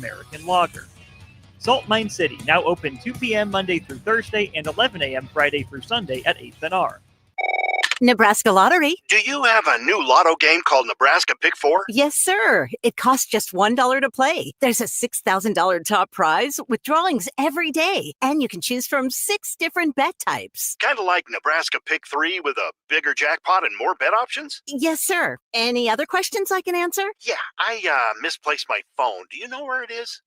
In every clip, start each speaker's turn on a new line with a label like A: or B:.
A: American lager. Salt Mine City, now open 2 p.m. Monday through Thursday and 11 a.m. Friday through Sunday at 8th and R.
B: Nebraska Lottery.
C: Do you have a new lotto game called Nebraska Pick 4?
B: Yes, sir. It costs just $1 to play. There's a $6,000 top prize with drawings every day, and you can choose from 6 different bet types.
C: Kind of like Nebraska Pick 3 with a bigger jackpot and more bet options?
B: Yes, sir. Any other questions I can answer?
C: Yeah, I misplaced my phone. Do you know where it is?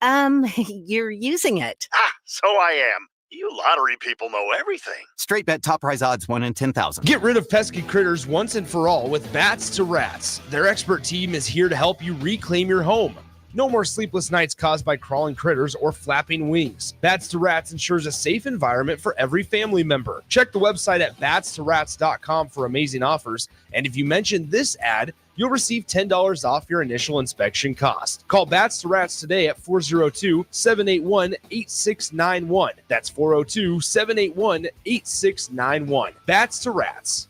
B: You're using it.
C: So I am. You lottery people know everything.
D: Straight bet top prize odds 1 in 10,000.
E: Get rid of pesky critters once and for all with Bats to Rats. Their expert team is here to help you reclaim your home. No more sleepless nights caused by crawling critters or flapping wings. Bats to Rats ensures a safe environment for every family member. Check the website at batstorats.com for amazing offers. And if you mention this ad, you'll receive $10 off your initial inspection cost. Call Bats to Rats today at 402-781-8691. That's 402-781-8691. Bats to Rats.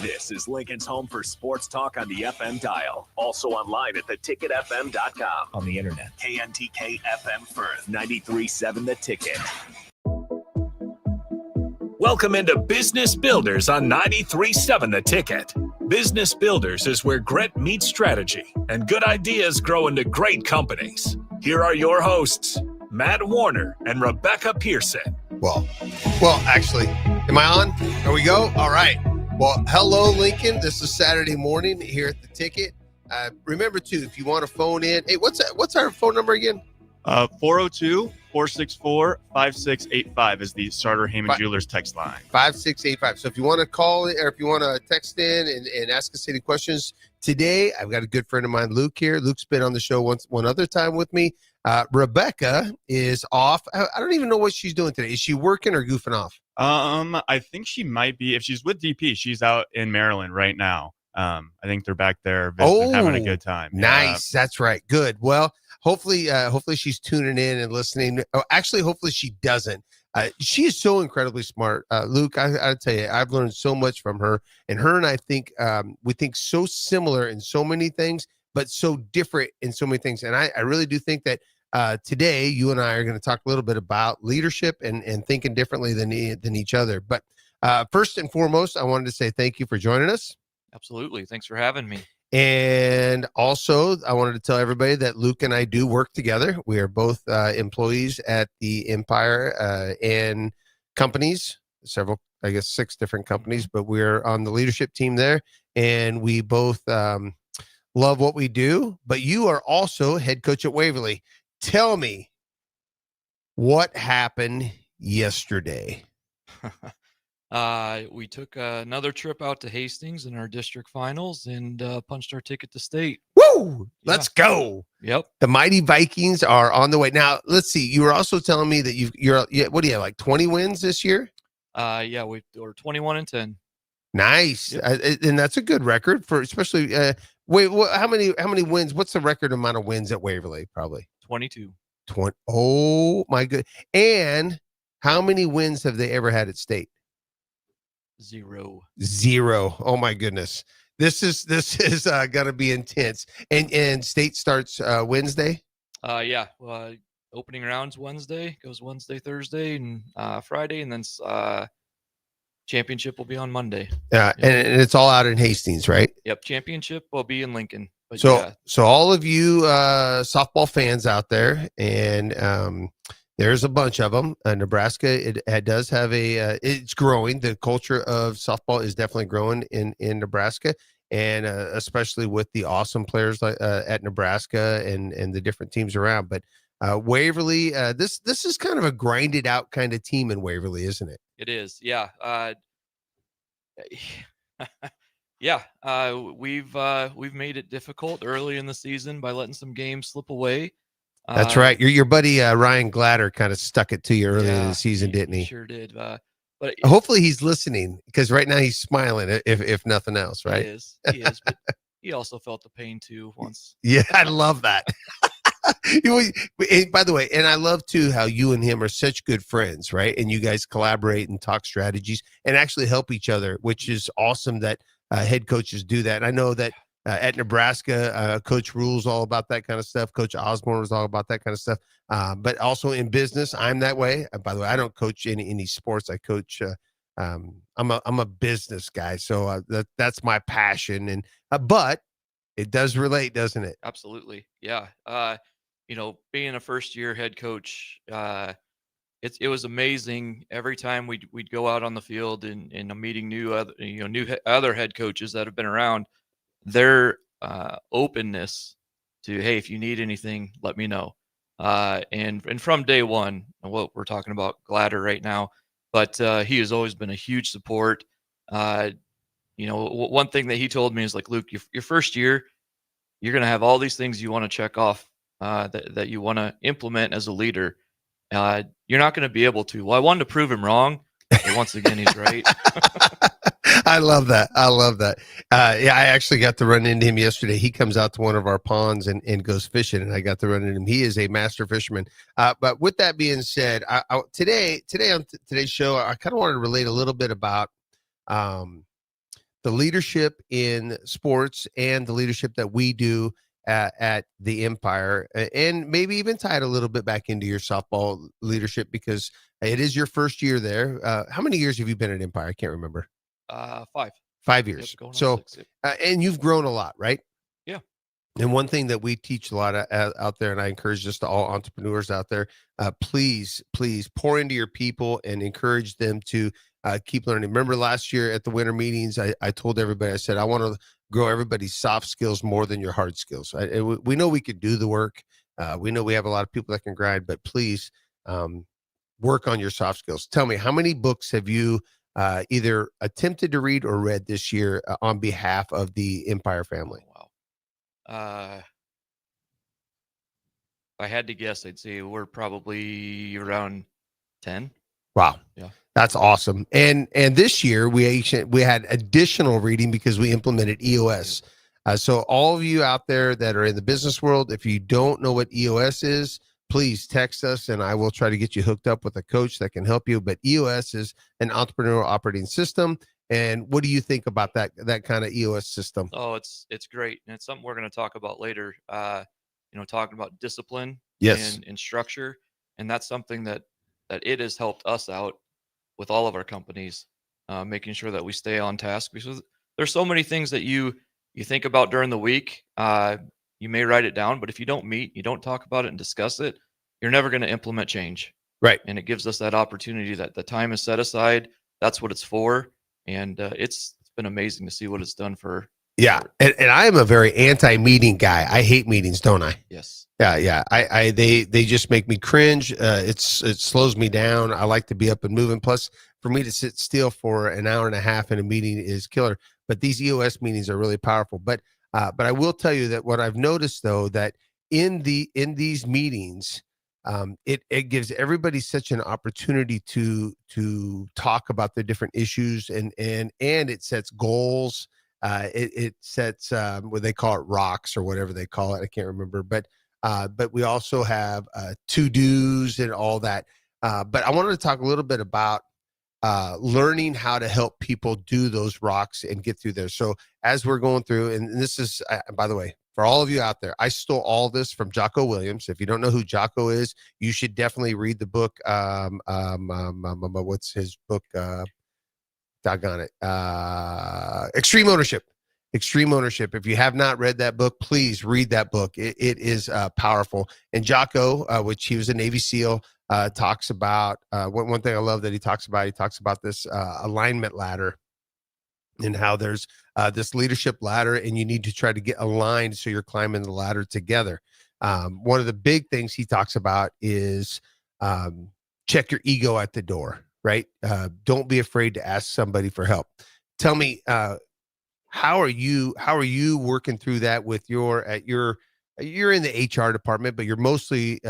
F: This is Lincoln's home for sports talk on the FM dial. Also online at theticketfm.com. On the internet. KNTK FM Firth, 93.7 The Ticket. Welcome into Business Builders on 93.7 The Ticket. Business Builders is where grit meets strategy and good ideas grow into great companies. Here are your hosts, Matt Warner and Rebecca Pearson.
G: Well, actually, am I on? There we go. All right. Well, hello, Lincoln. This is Saturday morning here at The Ticket. Remember, too, if you want to phone in. Hey, what's our phone number again?
H: 402-464-5685 is the Starter Heyman Jewelers text line.
G: 5685. So if you want to call or if you want to text in and ask us any questions today, I've got a good friend of mine, Luke, here. Luke's been on the show one other time with me. Rebecca is off. I don't even know what she's doing today. Is she working or goofing off?
H: I think she might be. If she's with DP, she's out in Maryland right now. I think they're back there visiting, having a good time.
G: Nice. That's right. Good. Well, hopefully she's tuning in and listening. Oh, actually, hopefully she doesn't. She is so incredibly smart. Luke, I tell you, I've learned so much from her. And I think we think so similar in so many things, but so different in so many things. And I really do think that today you and I are going to talk a little bit about leadership and thinking differently than each other. But first and foremost, I wanted to say thank you for joining us.
I: Absolutely. Thanks for having me.
G: And also, I wanted to tell everybody that Luke and I do work together. We are both employees at the Empire and companies, several, I guess 6 different companies, but we're on the leadership team there. And we both love what we do. But you are also head coach at Waverly. Tell me what happened yesterday.
I: We took another trip out to Hastings in our district finals and punched our ticket to state.
G: Woo! Let's go.
I: Yep.
G: The Mighty Vikings are on the way. Now, let's see. You were also telling me that you're what do you have, like 20 wins this year?
I: Yeah, we're 21-10.
G: Nice.
I: Yep.
G: And that's a good record for especially how many wins? What's the record amount of wins at Waverly? Probably
I: 22.
G: 20. Oh my good. And how many wins have they ever had at state?
I: Zero.
G: Oh my goodness. This is gonna be intense. And state starts Wednesday.
I: Yeah. Opening rounds Wednesday, goes Wednesday, Thursday, and Friday, and then championship will be on Monday.
G: Yeah,
I: yep.
G: And it's all out in Hastings, right?
I: Yep. Championship will be in Lincoln. But
G: so all of you softball fans out there, and there's a bunch of them. Nebraska, it does have it's growing. The culture of softball is definitely growing in Nebraska, and especially with the awesome players at Nebraska and the different teams around. But Waverly, this is kind of a grinded out kind of team in Waverly, isn't it?
I: It is. Yeah. Yeah. We've made it difficult early in the season by letting some games slip away.
G: That's right. Your buddy Ryan Gladder kind of stuck it to you early in the season, didn't he?
I: Sure did. But
G: hopefully he's listening, because right now he's smiling, if nothing else, right?
I: He is. But he also felt the pain too once.
G: Yeah, I love that. By the way, and I love too how you and him are such good friends, right? And you guys collaborate and talk strategies and actually help each other, which is awesome that head coaches do that. And I know that at Nebraska, Coach Rule's all about that kind of stuff. Coach Osborne was all about that kind of stuff. But also in business, I'm that way. By the way, I don't coach any sports. I coach. I'm a business guy, so that's my passion. And but it does relate, doesn't it?
I: Absolutely. Yeah. Being a first year head coach, it was amazing every time we'd go out on the field and meeting new other head coaches that have been around. Their openness to, hey, if you need anything, let me know. And from day one, what we're talking about Gladder right now, but he has always been a huge support. One thing that he told me is like, Luke, your first year, you're going to have all these things you want to check off that you want to implement as a leader. You're not going to be able to. Well, I wanted to prove him wrong, but once again, he's right.
G: I love that. Yeah, I actually got to run into him yesterday. He comes out to one of our ponds and goes fishing, and I got to run into him. He is a master fisherman. But with that being said, today on today's show, I kind of wanted to relate a little bit about the leadership in sports and the leadership that we do at the Empire, and maybe even tie it a little bit back into your softball leadership, because it is your first year there. How many years have you been at Empire? I can't remember.
I: 5.
G: 5 years.
I: Yep,
G: So,
I: 6, yep.
G: And you've grown a lot, right?
I: Yeah.
G: And one thing that we teach a lot out there, and I encourage just all entrepreneurs out there, please pour into your people and encourage them to keep learning. Remember last year at the winter meetings, I told everybody, I said, I want to grow everybody's soft skills more than your hard skills. We know we could do the work. We know we have a lot of people that can grind, but please work on your soft skills. Tell me, how many books have you either attempted to read or read this year on behalf of the Empire family?
I: Wow. If I had to guess, I'd say we're probably around 10.
G: Wow.
I: Yeah.
G: That's awesome. And this year we had additional reading because we implemented EOS. So all of you out there that are in the business world, if you don't know what EOS is, please text us and I will try to get you hooked up with a coach that can help you. But EOS is an entrepreneurial operating system. And what do you think about that kind of EOS system?
I: Oh, it's great. And it's something we're going to talk about later. Talking about discipline,
G: yes,
I: and structure. And that's something that it has helped us out with all of our companies, making sure that we stay on task, because there's so many things that you think about during the week. You may write it down, but if you don't meet, you don't talk about it and discuss it, you're never going to implement change.
G: Right.
I: And it gives us that opportunity that the time is set aside. That's what it's for. And it's been amazing to see what it's done for.
G: Yeah. And I am a very anti-meeting guy. I hate meetings, don't I?
I: Yes.
G: Yeah. They just make me cringe. It slows me down. I like to be up and moving. Plus, for me to sit still for an hour and a half in a meeting is killer. But these EOS meetings are really powerful. But I will tell you that what I've noticed, though, that in these meetings, it gives everybody such an opportunity to talk about the different issues, and it sets goals. It sets what they call it, rocks or whatever they call it. I can't remember, but we also have to-dos and all that. But I wanted to talk a little bit about learning how to help people do those rocks and get through there. So as we're going through, and this is, by the way, for all of you out there, I stole all this from Jocko Williams. If you don't know who Jocko is, you should definitely read the book. What's his book? Doggone it. Extreme Ownership. If you have not read that book, please read that book. It is powerful. And Jocko, which he was a Navy SEAL, talks about one thing I love that he talks about this alignment ladder, and how there's this leadership ladder, and you need to try to get aligned so you're climbing the ladder together. One of the big things he talks about is check your ego at the door, right? Don't be afraid to ask somebody for help. Tell me, how are you working through that with you're in the HR department, but you're mostly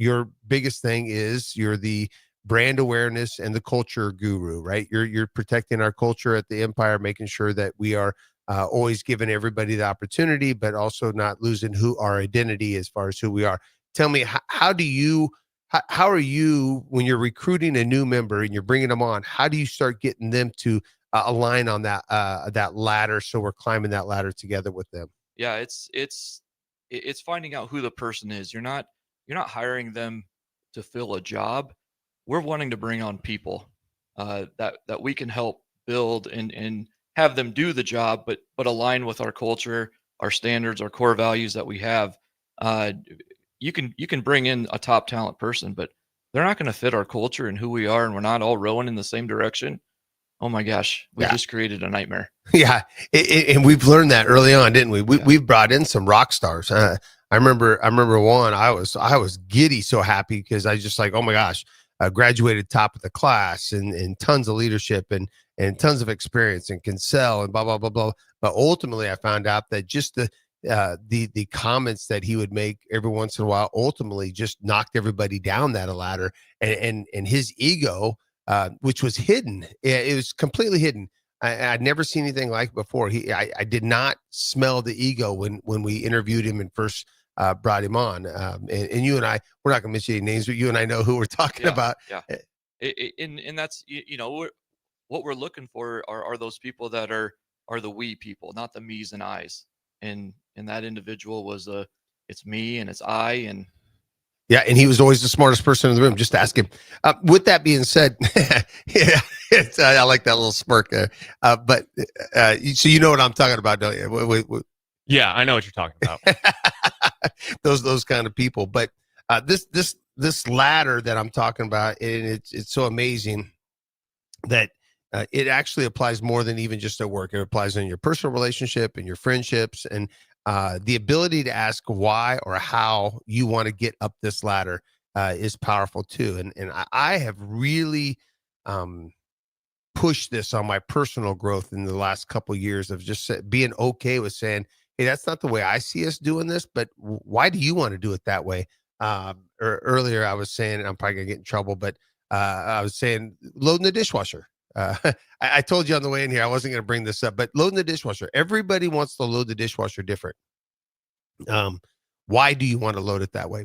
G: your biggest thing is you're the brand awareness and the culture guru, right? You're protecting our culture at the Empire, making sure that we are always giving everybody the opportunity, but also not losing our identity as far as who we are. Tell me, how are you, when you're recruiting a new member and you're bringing them on, how do you start getting them to align on that ladder, so we're climbing that ladder together with them.
I: Yeah, it's finding out who the person is. You're not hiring them to fill a job. We're wanting to bring on people that we can help build and have them do the job, but align with our culture, our standards, our core values that we have. Uh, you can bring in a top talent person, but they're not going to fit our culture and who we are, and we're not all rowing in the same direction. Oh my gosh, we just created a nightmare.
G: Yeah, and we've learned that early on, didn't we? We've brought in some rock stars. I remember one. I was giddy, so happy because I just like, oh my gosh, graduated top of the class and tons of leadership and tons of experience and can sell and blah blah blah blah. But ultimately, I found out that just the comments that he would make every once in a while ultimately just knocked everybody down that ladder, and his ego, which was hidden, it was completely hidden. I'd never seen anything like it before. I did not smell the ego when we interviewed him and first brought him on. And you and I, we're not going to mention any names, but you and I know who we're talking about.
I: Yeah. And that's, what we're looking for are those people that are the we people, not the me's and I's. And that individual was it's me and it's I. And
G: yeah, and he was always the smartest person in the room. Just ask him. With that being said, yeah, I like that little smirk there. But so you know what I'm talking about, don't you?
H: Yeah, I know what you're talking about.
G: those kind of people. But this ladder that I'm talking about, and it's so amazing that it actually applies more than even just at work. It applies in your personal relationship and your friendships, and the ability to ask why or how you want to get up this ladder is powerful too. And I have really pushed this on my personal growth in the last couple of years of just being okay with saying, hey, that's not the way I see us doing this, but why do you want to do it that way? Or earlier I was saying, and I'm probably gonna get in trouble, but I was saying loading the dishwasher. I told you on the way in here, I wasn't going to bring this up, but loading the dishwasher. Everybody wants to load the dishwasher different. Why do you want to load it that way?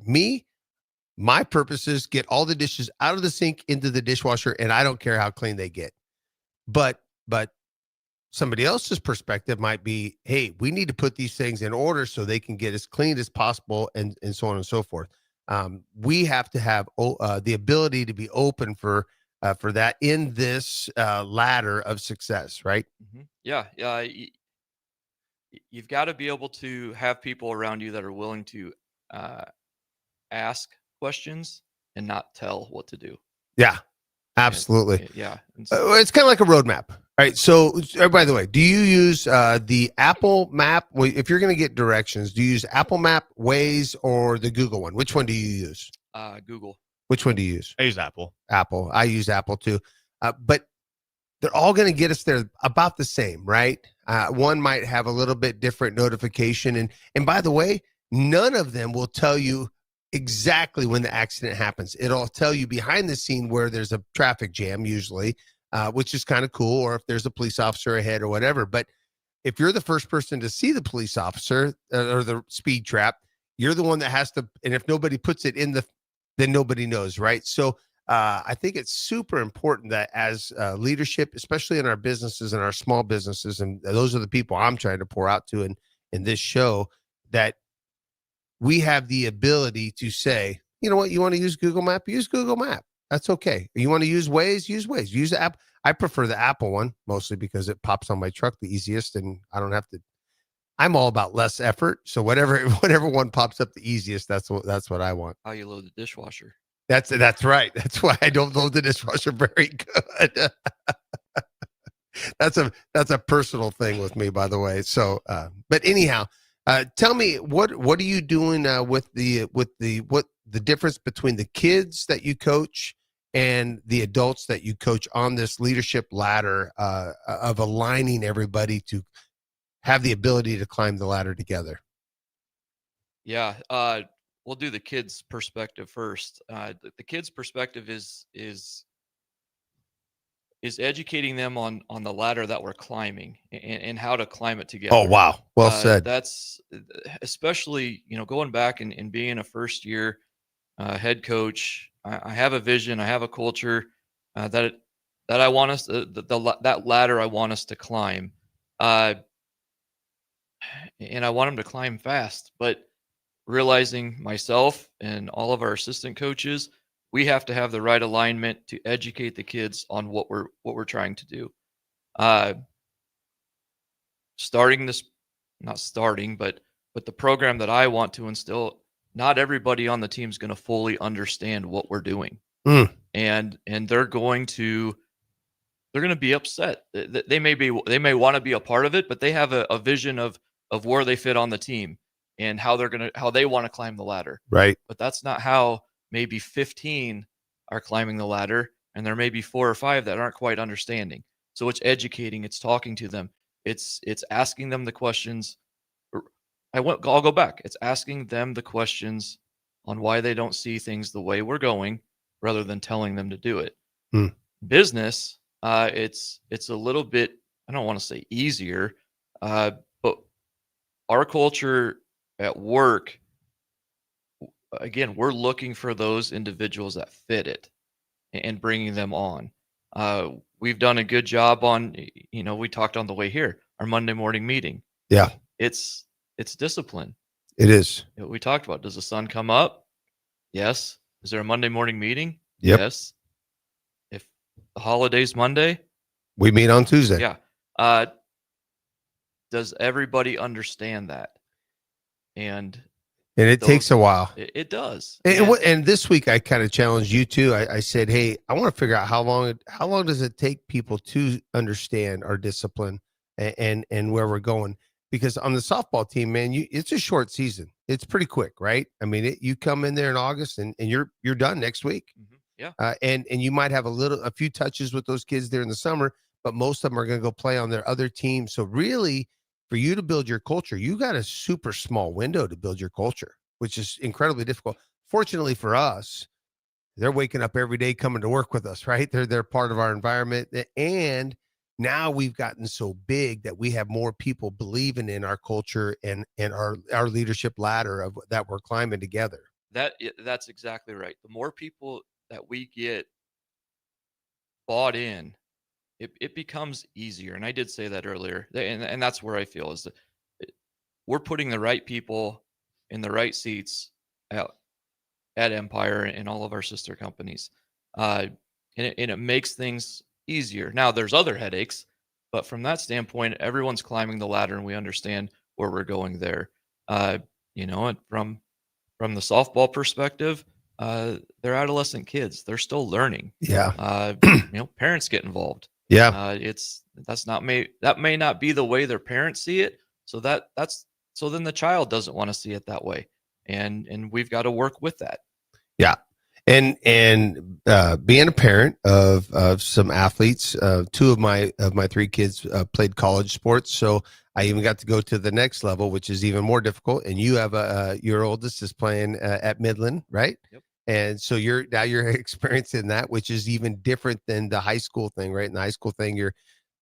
G: My purpose is get all the dishes out of the sink into the dishwasher, and I don't care how clean they get. But somebody else's perspective might be, hey, we need to put these things in order so they can get as clean as possible, and so on and so forth. We have to have the ability to be open for that in this ladder of success, right?
I: Mm-hmm. Yeah. You've got to be able to have people around you that are willing to ask questions and not tell what to do.
G: Yeah, absolutely. It's kind of like a roadmap. All right. So, by the way, do you use the Apple Map? If you're going to get directions, do you use Apple Map, Waze, or the Google one? Which one do you use?
I: Google.
G: Which one do you use?
H: I use Apple.
G: Apple. I use Apple too. But they're all going to get us there about the same, right? One might have a little bit different notification. And by the way, none of them will tell you exactly when the accident happens. It'll tell you behind the scene where there's a traffic jam usually, which is kind of cool, or if there's a police officer ahead or whatever. But if you're the first person to see the police officer or the speed trap, you're the one that has to, and if nobody puts it in then nobody knows, right? So I think it's super important that as leadership, especially in our businesses and our small businesses, and those are the people I'm trying to pour out to in this show, that we have the ability to say, you know what, you want to use Google Map? Use Google Map. That's okay. You want to use Waze? Use Waze. Use the app. I prefer the Apple one, mostly because it pops on my truck the easiest, and I don't have to. I'm all about less effort. So whatever one pops up the easiest, that's what I want.
I: How you load the dishwasher.
G: That's right. That's why I don't load the dishwasher very good. That's a personal thing with me, by the way. So, but anyhow, tell me what are you doing with the difference between the kids that you coach and the adults that you coach on this leadership ladder of aligning everybody to have the ability to climb the ladder together?
I: Yeah. We'll do the kids' perspective first. The kids' perspective is educating them on the ladder that we're climbing and how to climb it together.
G: Oh, wow. Well said.
I: That's especially, going back and being a first year head coach. I have a vision. I have a culture that that I want us that ladder I want us to climb. And I want them to climb fast, but realizing myself and all of our assistant coaches, we have to have the right alignment to educate the kids on what we're trying to do. Uh, starting this, not starting, but the program that I want to instill, not everybody on the team is going to fully understand what we're doing. And they're going to be upset. They may want to be a part of it, but they have a vision of where they fit on the team and how they want to climb the ladder.
G: Right.
I: But that's not how maybe 15 are climbing the ladder, and there may be 4 or 5 that aren't quite understanding. So it's educating, it's talking to them, it's asking them the questions. I'll go back. It's asking them the questions on why they don't see things the way we're going, rather than telling them to do it. Business, it's a little bit, I don't want to say easier, but our culture at work, again, we're looking for those individuals that fit it and bringing them on. We've done a good job on, we talked on the way here, our Monday morning meeting.
G: Yeah.
I: It's discipline.
G: It is.
I: We talked about, does the sun come up? Yes. Is there a Monday morning meeting?
G: Yep.
I: Yes. If the holiday's Monday,
G: we meet on Tuesday.
I: Yeah. Does everybody understand that? And
G: it takes a while.
I: It does.
G: And this week I kind of challenged you too. I said, hey, I want to figure out how long does it take people to understand our discipline and where we're going. Because on the softball team, man, it's a short season. It's pretty quick, right? I mean, you come in there in August and you're done next week.
I: Yeah.
G: And you might have a few touches with those kids there in the summer, but most of them are going to go play on their other teams. So really, for you to build your culture, you got a super small window to build your culture, which is incredibly difficult. Fortunately for us, they're waking up every day coming to work with us, right? They're part of our environment. And now we've gotten so big that we have more people believing in our culture and our leadership ladder that we're climbing together.
I: That's exactly right. The more people that we get bought in, it becomes easier. And I did say that earlier. And that's where I feel is that we're putting the right people in the right seats at Empire and all of our sister companies. And it makes things easier. Now there's other headaches, but from that standpoint, everyone's climbing the ladder and we understand where we're going there. And from the softball perspective, they're adolescent kids. They're still learning.
G: Yeah.
I: Parents get involved.
G: Yeah.
I: That may not be the way their parents see it. So then the child doesn't want to see it that way. And we've got to work with that.
G: Yeah. And being a parent of some athletes, 2 of my 3 kids played college sports. So I even got to go to the next level, which is even more difficult. And you have your oldest is playing at Midland, right?
I: Yep.
G: And so you're experiencing that, which is even different than the high school thing, right? In the high school thing,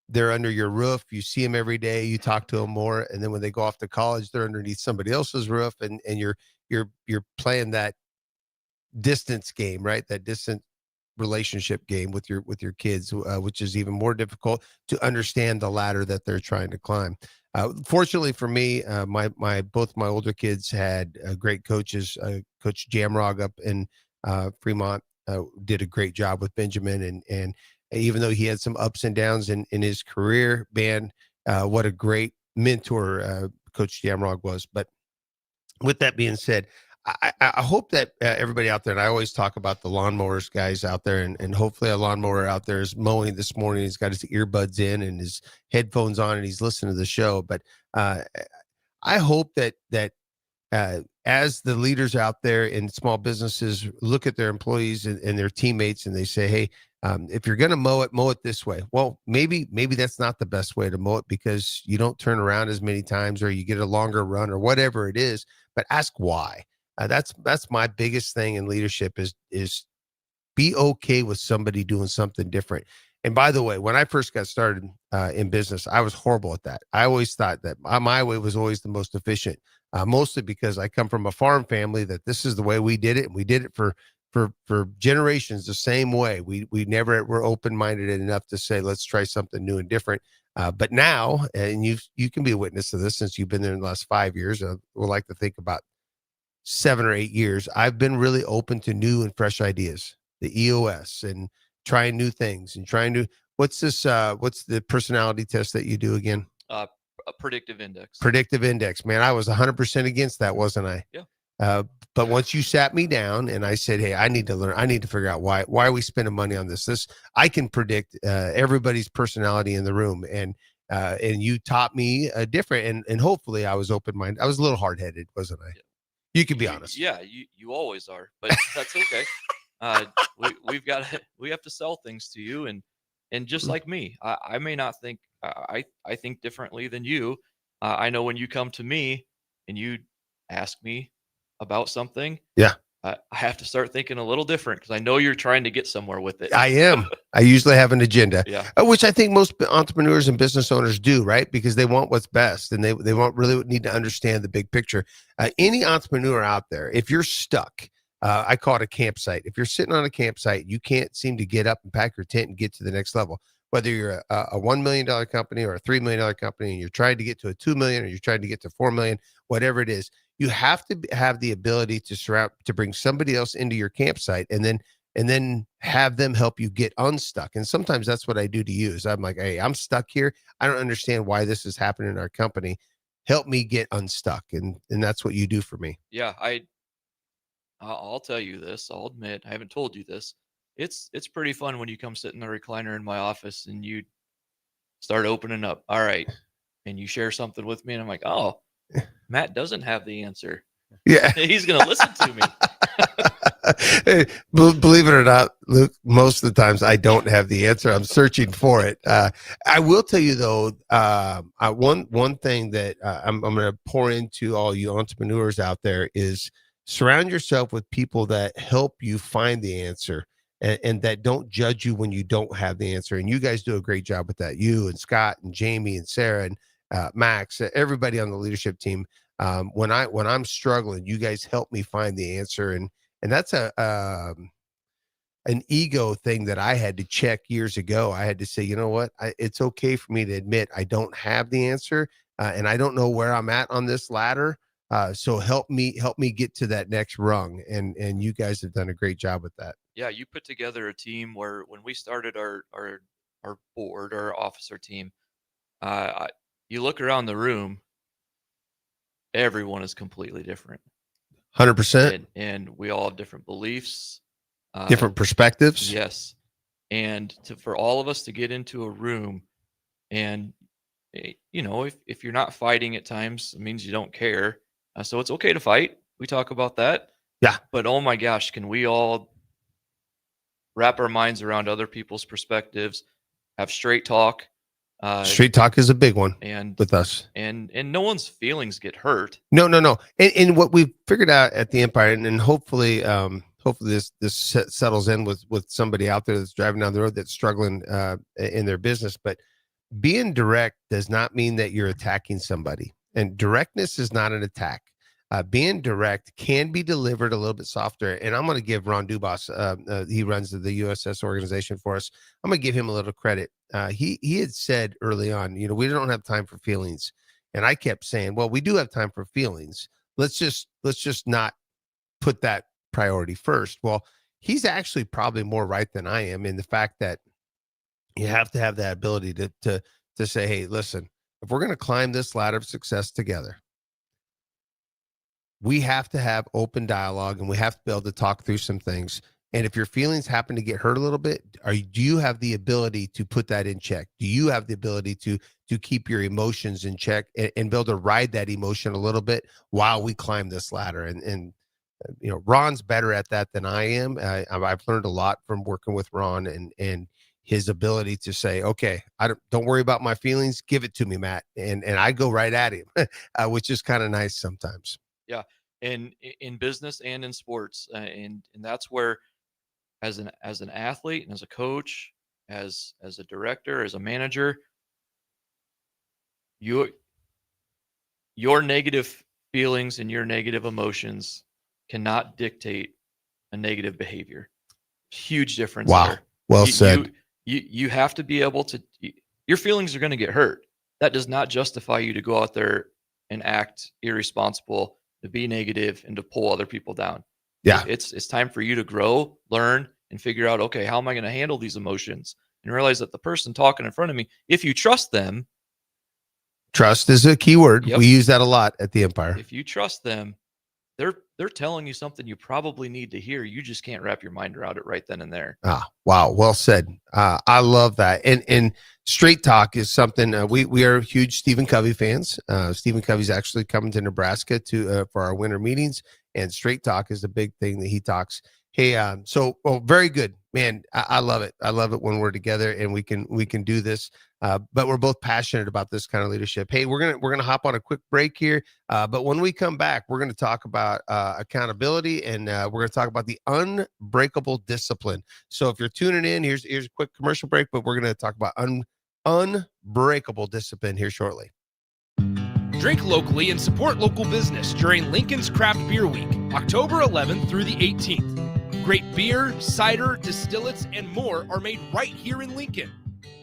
G: they're under your roof. You see them every day. You talk to them more. And then when they go off to college, they're underneath somebody else's roof, and you're playing that distance game, right? That distant relationship game with your kids, which is even more difficult to understand the ladder that they're trying to climb. Fortunately for me, both my older kids had great coaches. Coach Jamrog up in Fremont did a great job with Benjamin, and even though he had some ups and downs in his career, man, what a great mentor Coach Jamrog was. But with that being said, I hope that everybody out there, and I always talk about the lawnmowers guys out there, and hopefully a lawnmower out there is mowing this morning. He's got his earbuds in and his headphones on, and he's listening to the show. But I hope that as the leaders out there in small businesses look at their employees and their teammates, and they say, hey, if you're going to mow it this way. Well, maybe that's not the best way to mow it, because you don't turn around as many times, or you get a longer run, or whatever it is. But ask why. That's my biggest thing in leadership is be okay with somebody doing something different. And by the way, when I first got started in business, I was horrible at that. I always thought that my way was always the most efficient, mostly because I come from a farm family that this is the way we did it. And we did it for for generations the same way. We never were open-minded enough to say, let's try something new and different. But now, and you can be a witness to this since you've been there in the last 5 years. We'll like to think about 7 or 8 years. I've been really open to new and fresh ideas, the EOS, and trying new things and trying to. What's this? What's the personality test that you do again?
I: A predictive index.
G: Predictive index, man. I was 100% against that, wasn't I?
I: Yeah.
G: But once you sat me down and I said, hey, I need to learn, I need to figure out why are we spending money on this? I can predict everybody's personality in the room. And you taught me different, and hopefully I was open-minded. I was a little hard-headed, wasn't I?
I: Yeah.
G: You can be honest.
I: Yeah, you always are, but that's okay. We have to sell things to you, and just like me, I may not think I think differently than you. I know when you come to me and you ask me about something,
G: yeah,
I: I have to start thinking a little different because I know you're trying to get somewhere with it.
G: I am. I usually have an agenda,
I: Yeah.
G: Which I think most entrepreneurs and business owners do, right? Because they want what's best, and they won't really need to understand the big picture. Any entrepreneur out there, if you're stuck, I call it a campsite. If you're sitting on a campsite, you can't seem to get up and pack your tent and get to the next level. Whether you're a $1 million company or a $3 million company, and you're trying to get to a $2 million, or you're trying to get to $4 million, whatever it is, you have to have the ability to bring somebody else into your campsite, and then have them help you get unstuck. And sometimes that's what I do to you. Is I'm like, hey, I'm stuck here. I don't understand why this is happening in our company. Help me get unstuck, and that's what you do for me.
I: Yeah, I'll tell you this. I'll admit, I haven't told you this. It's pretty fun when you come sit in the recliner in my office and you start opening up. All right. And you share something with me, and I'm like, oh, Matt doesn't have the answer.
G: Yeah.
I: He's going to listen to me.
G: Hey, believe it or not, Luke, most of the times I don't have the answer. I'm searching for it. I will tell you though, one thing that I'm going to pour into all you entrepreneurs out there is surround yourself with people that help you find the answer, and that don't judge you when you don't have the answer. And you guys do a great job with that. You and Scott and Jamie and Sarah and Max, everybody on the leadership team. When I'm struggling, you guys help me find the answer. And that's an ego thing that I had to check years ago. I had to say, you know what? It's okay for me to admit I don't have the answer, and I don't know where I'm at on this ladder. So help me get to that next rung. And you guys have done a great job with that.
I: Yeah, you put together a team where when we started our board, our officer team, you look around the room, everyone is completely different.
G: 100%.
I: And we all have different beliefs,
G: different perspectives.
I: Yes. And for all of us to get into a room and, if you're not fighting at times, it means you don't care. So it's okay to fight. We talk about that.
G: Yeah.
I: But oh my gosh, can we all wrap our minds around other people's perspectives, have straight talk?
G: Straight talk is a big one with us.
I: And no one's feelings get hurt.
G: No. And what we've figured out at the Empire, and hopefully this settles in with somebody out there that's driving down the road that's struggling in their business. But being direct does not mean that you're attacking somebody. And directness is not an attack. Being direct can be delivered a little bit softer. And I'm going to give Ron Dubas, he runs the USS organization for us, I'm going to give him a little credit. He had said early on, we don't have time for feelings. And I kept saying, well, we do have time for feelings. Let's just not put that priority first. Well, he's actually probably more right than I am in the fact that you have to have that ability to say, hey, listen, if we're going to climb this ladder of success together, we have to have open dialogue, and we have to be able to talk through some things. And if your feelings happen to get hurt a little bit, do you have the ability to put that in check? Do you have the ability to keep your emotions in check and be able to ride that emotion a little bit while we climb this ladder? And Ron's better at that than I am. I've learned a lot from working with Ron and his ability to say, okay, don't worry about my feelings. Give it to me, Matt. And I go right at him, which is kind of nice sometimes.
I: Yeah. And in business and in sports. And that's where, as an athlete and as a coach, as a director, as a manager, your negative feelings and your negative emotions cannot dictate a negative behavior. Huge difference
G: Wow.
I: there.
G: Well
I: You-
G: said.
I: You have to be able to, your feelings are going to get hurt. That does not justify you to go out there and act irresponsible, to be negative, and to pull other people down.
G: Yeah.
I: It's time for you to grow, learn, and figure out, okay, how am I going to handle these emotions? And realize that the person talking in front of me, if you trust them,
G: Trust is a key word.
I: Yep.
G: We use that a lot at the Empire.
I: if you trust them, they're telling you something you probably need to hear. You just can't wrap your mind around it right then and there.
G: Wow. Well said. I love that. And straight talk is something we are huge Stephen Covey fans. Stephen Covey's actually coming to Nebraska for our winter meetings, and straight talk is a big thing that he talks. Hey, very good, man. I love it. I love it when we're together and we can do this. But we're both passionate about this kind of leadership. Hey, we're gonna hop on a quick break here. But when we come back, we're gonna talk about accountability, and we're gonna talk about the unbreakable discipline. So if you're tuning in, here's a quick commercial break, but we're gonna talk about unbreakable discipline here shortly.
E: Drink locally and support local business during Lincoln's Craft Beer Week, October 11th through the 18th. Great beer, cider, distillates, and more are made right here in Lincoln.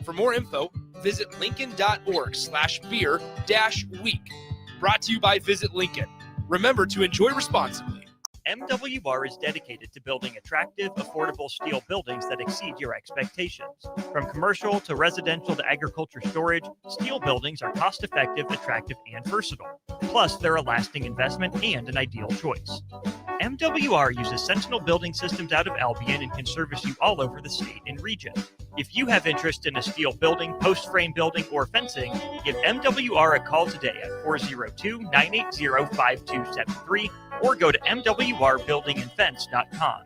E: For more info, visit lincoln.org/beer-week. Brought to you by Visit Lincoln. Remember to enjoy responsibly.
A: MWR is dedicated to building attractive, affordable steel buildings that exceed your expectations. From commercial to residential to agriculture storage, steel buildings are cost-effective, attractive, and versatile. Plus, they're a lasting investment and an ideal choice. MWR uses Sentinel Building Systems out of Albion and can service you all over the state and region. If you have interest in a steel building, post-frame building, or fencing, give MWR a call today at 402-980-5273 or go to mwrbuildingandfence.com.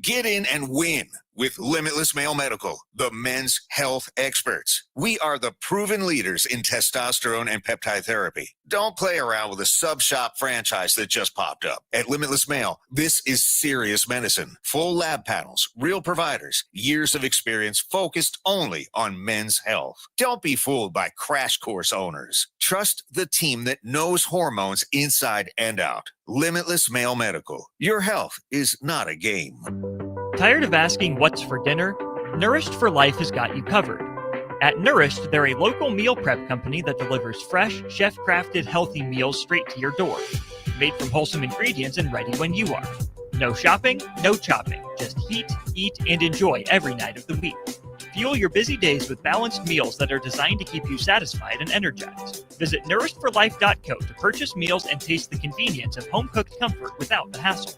C: Get in and win with Limitless Male Medical, the men's health experts. We are the proven leaders in testosterone and peptide therapy. Don't play around with a sub-shop franchise that just popped up. At Limitless Male, this is serious medicine. Full lab panels, real providers, years of experience focused only on men's health. Don't be fooled by crash course owners. Trust the team that knows hormones inside and out. Limitless Male Medical. Your health is not a game.
A: Tired of asking what's for dinner? Nourished for Life has got you covered. At Nourished, they're a local meal prep company that delivers fresh, chef-crafted, healthy meals straight to your door. Made from wholesome ingredients and ready when you are. No shopping, no chopping. Just heat, eat, and enjoy every night of the week. Fuel your busy days with balanced meals that are designed to keep you satisfied and energized. Visit nourishedforlife.co to purchase meals and taste the convenience of home-cooked comfort without the hassle.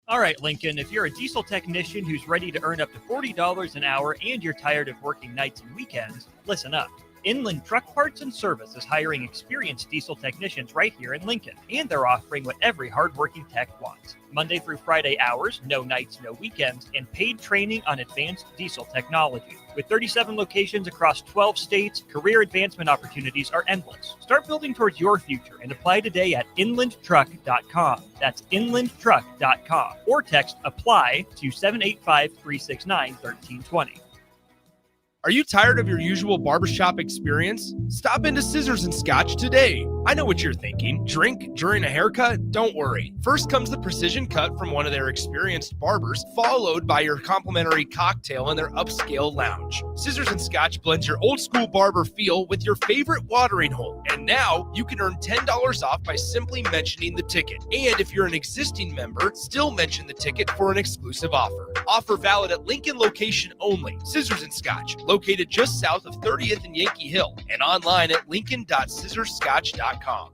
A: All right, Lincoln, if you're a diesel technician who's ready to earn up to $40 an hour and you're tired of working nights and weekends, listen up. Inland Truck Parts and Service is hiring experienced diesel technicians right here in Lincoln, and they're offering what every hardworking tech wants. Monday through Friday hours, no nights, no weekends, and paid training on advanced diesel technology. With 37 locations across 12 states, career advancement opportunities are endless. Start building towards your future and apply today at inlandtruck.com. That's inlandtruck.com. Or text APPLY to 785-369-1320.
E: Are you tired of your usual barbershop experience? Stop into Scissors and Scotch today. I know what you're thinking. Drink during a haircut? Don't worry. First comes the precision cut from one of their experienced barbers, followed by your complimentary cocktail in their upscale lounge. Scissors and Scotch blends your old school barber feel with your favorite watering hole. And now you can earn $10 off by simply mentioning the ticket. And if you're an existing member, still mention the ticket for an exclusive offer. Offer valid at Lincoln location only. Scissors and Scotch, located just south of 30th and Yankee Hill, and online at lincoln.scissorscotch.com.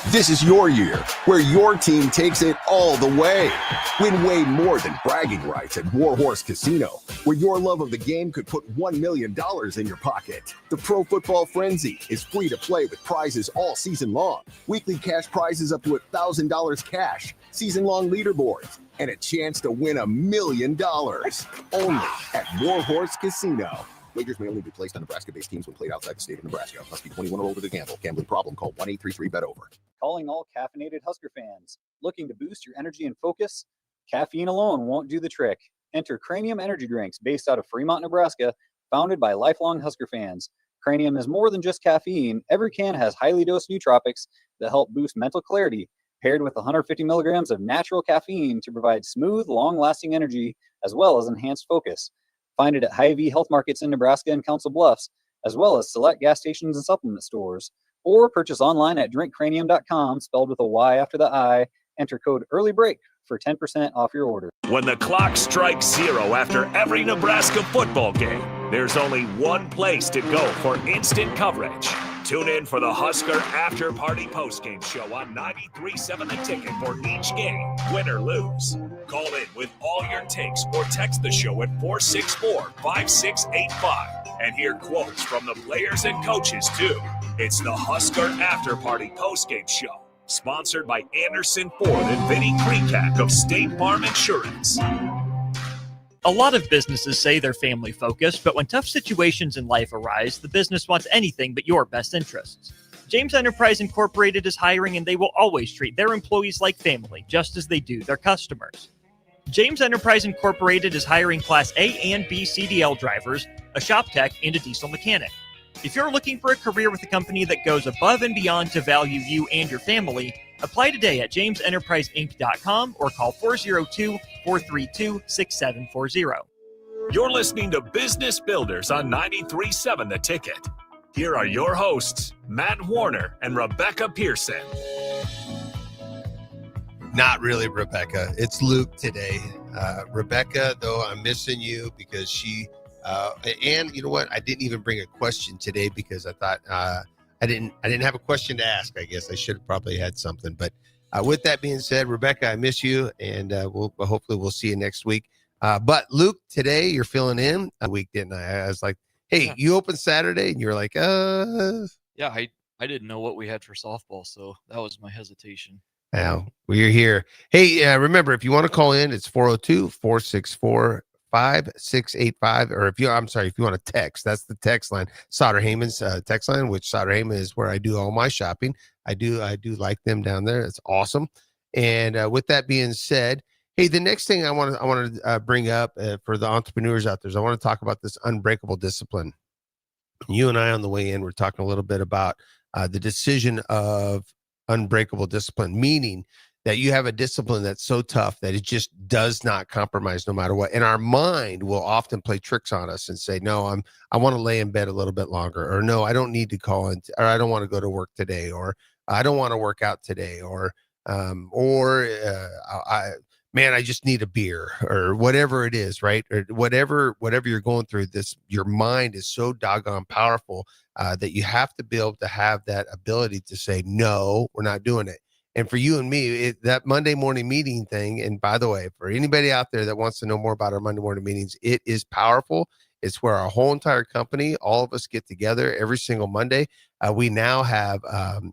J: This is your year, where your team takes it all the way. Win way more than bragging rights at Warhorse Casino, where your love of the game could put $1 million in your pocket. The Pro Football Frenzy is free to play with prizes all season long. Weekly cash prizes up to $1,000 cash, season-long leaderboards, and a chance to win $1 million. Only at Warhorse Casino. Wagers may only be placed on Nebraska-based teams when played outside the state of Nebraska. Must be 21 or older to gamble. Gambling problem? Call 1-833-BET-OVER.
K: Calling all caffeinated Husker fans. Looking to boost your energy and focus? Caffeine alone won't do the trick. Enter Cranium Energy Drinks based out of Fremont, Nebraska, founded by lifelong Husker fans. Cranium is more than just caffeine. Every can has highly dosed nootropics that help boost mental clarity, paired with 150 milligrams of natural caffeine to provide smooth, long-lasting energy as well as enhanced focus. Find it at Hy-Vee Health Markets in Nebraska and Council Bluffs, as well as select gas stations and supplement stores. Or purchase online at drinkcranium.com, spelled with a Y after the I. Enter code EARLYBREAK for 10% off your order.
F: When the clock strikes 0 after every Nebraska football game, there's only one place to go for instant coverage. Tune in for the Husker After Party Postgame Show on 93.7 The Ticket for each game, win or lose. Call in with all your takes or text the show at 464-5685 and hear quotes from the players and coaches too. It's the Husker After Party Postgame Show, sponsored by Anderson Ford and Vinny Krekak of State Farm Insurance.
A: A lot of businesses say they're family focused, but when tough situations in life arise, the business wants anything but your best interests. James Enterprise Incorporated is hiring, and they will always treat their employees like family, just as they do their customers. James Enterprise Incorporated is hiring Class A and B CDL drivers, a shop tech, and a diesel mechanic. If you're looking for a career with a company that goes above and beyond to value you and your family, apply today at jamesenterpriseinc.com or call 402-432-6740.
F: You're listening to Business Builders on 93.7 The Ticket. Here are your hosts, Matt Warner and Rebecca Pearson.
G: Not really, Rebecca. It's Luke today. Rebecca, though, I'm missing you because she and you know what? I didn't even bring a question today because I thought I didn't have a question to ask. I guess I should have probably had something. But with that being said, Rebecca, I miss you, and hopefully we'll see you next week. But Luke, today you're filling in a week, didn't I? I was like, hey, you open Saturday, and you're like,
I: Yeah, I didn't know what we had for softball, so that was my hesitation.
G: Now we're here. Hey, remember, if you want to call in, it's 402-464-5685, or if you want to text, that's the text line. Sauter Heyman's text line, which Sauter Heyman is where I do all my shopping. I do like them down there. It's awesome. And with that being said, hey, the next thing I want to bring up for the entrepreneurs out there is I want to talk about this unbreakable discipline. You and I on the way in, we're talking a little bit about the decision of unbreakable discipline, meaning that you have a discipline that's so tough that it just does not compromise no matter what. And our mind will often play tricks on us and say, no, I want to lay in bed a little bit longer, or no, I don't need to call in, or I don't want to go to work today, or I don't want to work out today, or I just need a beer, or whatever it is, right? Or whatever you're going through, your mind is so doggone powerful that you have to be able to have that ability to say, no, we're not doing it. And for you and me, that Monday morning meeting thing, and by the way, for anybody out there that wants to know more about our Monday morning meetings, it is powerful. It's where our whole entire company, all of us get together every single Monday. We now have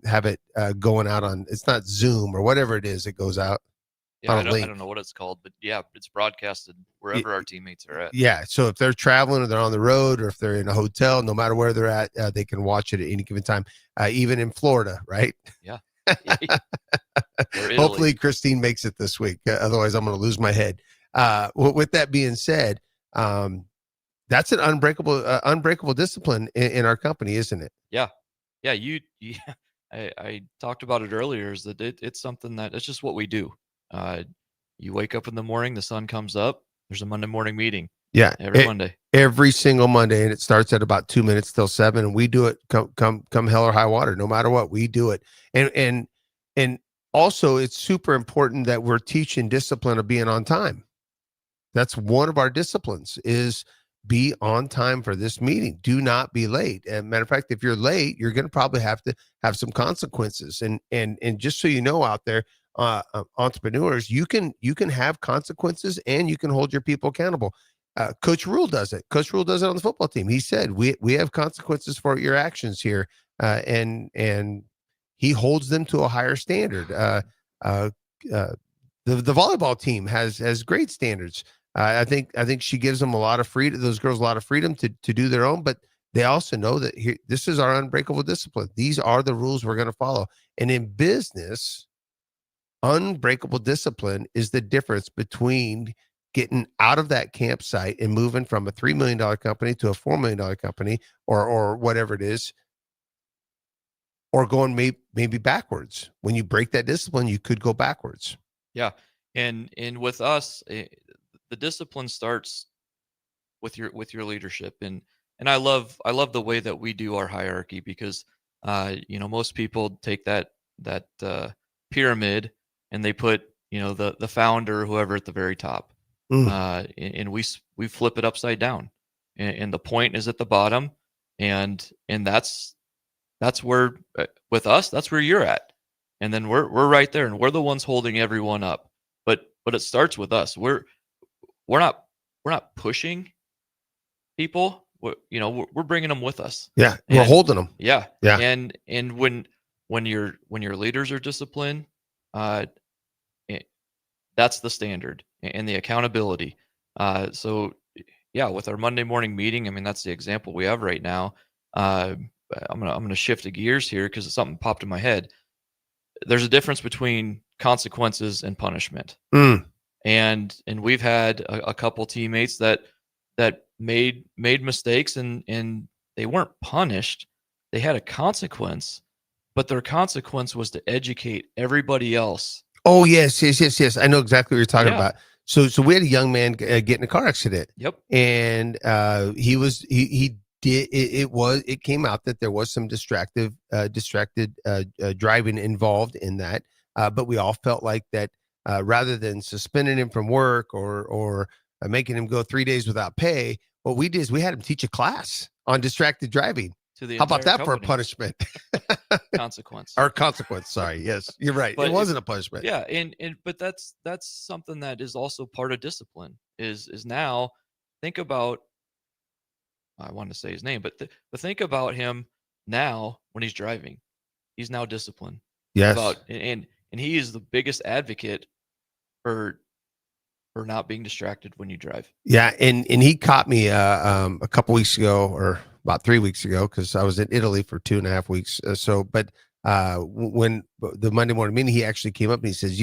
G: it going out on, it's not Zoom or whatever it is, it goes out.
I: Yeah, I don't know what it's called, but yeah, it's broadcasted wherever our teammates are at.
G: Yeah, so if they're traveling or they're on the road or if they're in a hotel, no matter where they're at, they can watch it at any given time, even in Florida, right?
I: Yeah.
G: Hopefully Christine makes it this week. Otherwise, I'm going to lose my head. With that being said, that's an unbreakable discipline in our company, isn't it?
I: Yeah. Yeah. I talked about it earlier, is that it's something that it's just what we do. You wake up in the morning, the sun comes up, there's a Monday morning meeting.
G: Yeah.
I: Monday.
G: Every single Monday. And it starts at about 2 minutes till 7. And we do it come hell or high water, no matter what, we do it. And also it's super important that we're teaching discipline of being on time. That's one of our disciplines, is be on time for this meeting. Do not be late. And matter of fact, if you're late, you're going to probably have to have some consequences. And just so you know out there, entrepreneurs, you can have consequences and you can hold your people accountable. Coach Rule does it. Coach Rule does it on the football team. He said, we have consequences for your actions here. And he holds them to a higher standard. The volleyball team has great standards. I think she gives them a lot of freedom, those girls a lot of freedom to do their own, but they also know that this is our unbreakable discipline. These are the rules we're going to follow. And in business, unbreakable discipline is the difference between getting out of that campsite and moving from a $3 million company to a $4 million company or whatever it is, or going maybe backwards. When you break that discipline, you could go backwards.
I: Yeah. And with us, the discipline starts with your leadership. And I love the way that we do our hierarchy, because most people take that pyramid and they put the founder, whoever, at the very top. And we flip it upside down, and the point is at the bottom, and that's where, with us, that's where you're at, and then we're right there, and we're the ones holding everyone up. But it starts with us. We're not pushing people. We're bringing them with us.
G: Yeah, we're holding them.
I: Yeah,
G: yeah.
I: And when your leaders are disciplined, that's the standard and the accountability. So yeah, with our Monday morning meeting, I mean, that's the example we have right now. I'm gonna shift the gears here because something popped in my head. There's a difference between consequences and punishment. And we've had a couple teammates that made mistakes, and they weren't punished. They had a consequence, but their consequence was to educate everybody else.
G: Oh, yes. I know exactly what you're talking about. So we had a young man get in a car accident.
I: Yep.
G: And it came out that there was some distracted driving involved in that. But we all felt like that rather than suspending him from work or making him go 3 days without pay, what we did is we had him teach a class on distracted driving. How about that for a punishment?
I: Consequence.
G: Or consequence. Sorry. Yes, you're right. But it wasn't a punishment.
I: Yeah. But that's something that is also part of discipline is now think about, I wanted to say his name, but think about him now when he's driving. He's now disciplined.
G: Yes.
I: And he is the biggest advocate for not being distracted when you drive.
G: Yeah. And he caught me a couple weeks ago, or about 3 weeks ago, because I was in Italy for 2.5 weeks. But when the Monday morning meeting, he actually came up and he says,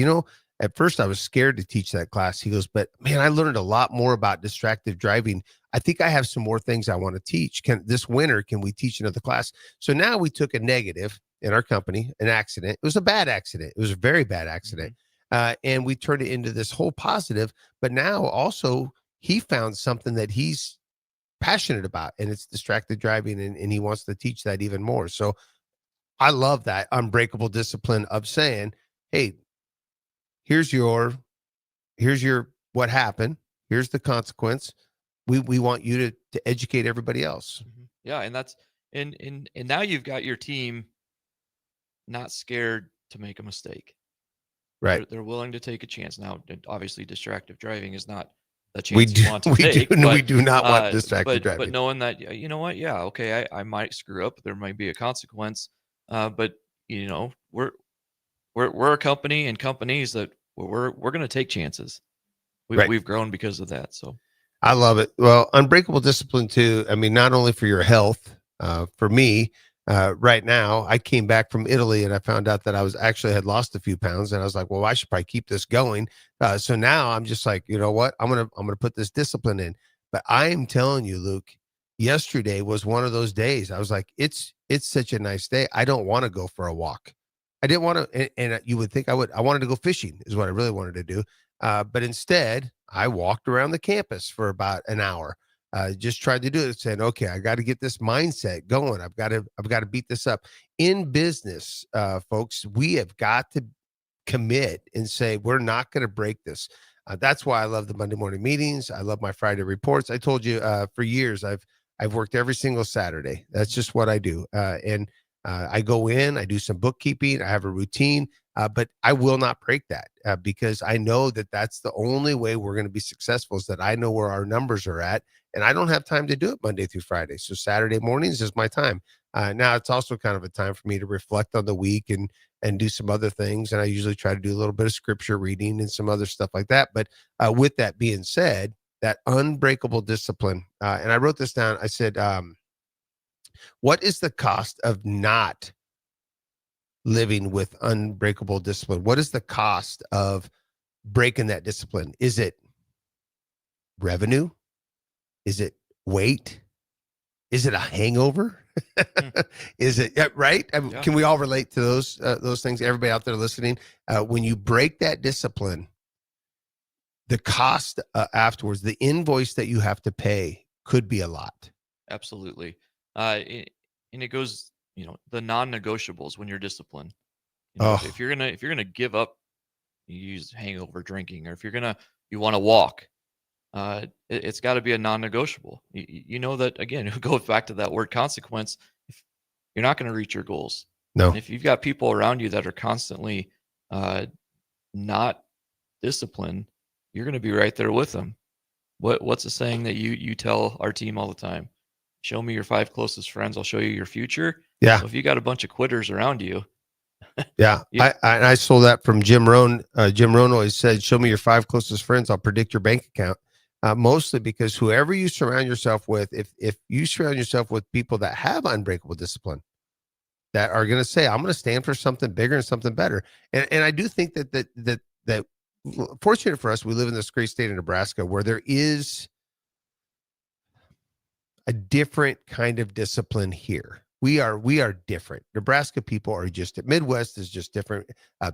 G: at first I was scared to teach that class. He goes, but man, I learned a lot more about distracted driving. I think I have some more things I want to teach. This winter, can we teach another class? So now we took a negative in our company, an accident. It was a bad accident. It was a very bad accident. And we turned it into this whole positive. But now also he found something that he's passionate about, and it's distracted driving, and he wants to teach that even more. So I love that unbreakable discipline of saying, hey, here's your what happened, here's the consequence. We want you to educate everybody else.
I: Yeah. And that's and now you've got your team not scared to make a mistake.
G: Right.
I: They're willing to take a chance. Now, obviously, distracted driving is not a chance you want to take.
G: We do not want distracted driving.
I: But knowing that, you know what? Yeah, okay, I might screw up. There might be a consequence. But we're a company, and companies that we're going to take chances. We've grown because of that. So
G: I love it. Well, unbreakable discipline too. I mean, not only for your health, for me. Right now, I came back from Italy and I found out that I had lost a few pounds, and I was like, well, I should probably keep this going. So now I'm just like, you know what? I'm going to put this discipline in. But I am telling you, Luke, yesterday was one of those days. I was like, it's such a nice day. I don't want to go for a walk. I didn't want to. And you would think I would. I wanted to go fishing is what I really wanted to do. But instead I walked around the campus for about an hour. Just tried to do it, saying, okay, I got to get this mindset going. I've got to beat this up. In business, folks, we have got to commit and say, we're not going to break this. That's why I love the Monday morning meetings. I love my Friday reports. I told you for years, I've worked every single Saturday. That's just what I do. And I go in, I do some bookkeeping, I have a routine, but I will not break that because I know that that's the only way we're going to be successful, is that I know where our numbers are at. And I don't have time to do it Monday through Friday. So Saturday mornings is my time. Now it's also kind of a time for me to reflect on the week and do some other things. And I usually try to do a little bit of scripture reading and some other stuff like that. But with that being said, that unbreakable discipline, and I wrote this down. I said, what is the cost of not living with unbreakable discipline? What is the cost of breaking that discipline? Is it revenue? Is it weight? Is it a hangover? Is it right? I mean,
I: Yeah.
G: can we all relate to those things? Everybody out there listening, when you break that discipline, the cost afterwards, the invoice that you have to pay could be a lot.
I: Absolutely. And it goes, the non-negotiables when you're disciplined.
G: Oh,
I: If you're gonna give up, you use hangover drinking, or if you want to walk, it's got to be a non-negotiable. You know that again. It goes back to that word consequence. If you're not going to reach your goals,
G: no.
I: and if you've got people around you that are constantly not disciplined, you're going to be right there with them. What's the saying that you tell our team all the time? Show me your 5 closest friends, I'll show you your future.
G: Yeah.
I: So if you got a bunch of quitters around you,
G: Yeah.
I: Yeah.
G: I stole that from Jim Rohn. Jim Rohn always said, show me your 5 closest friends, I'll predict your bank account. Mostly because whoever you surround yourself with, if you surround yourself with people that have unbreakable discipline, that are going to say, I'm going to stand for something bigger and something better. And I do think that fortunate for us, we live in this great state of Nebraska where there is a different kind of discipline here. We are different. Nebraska people are just, Midwest is just different,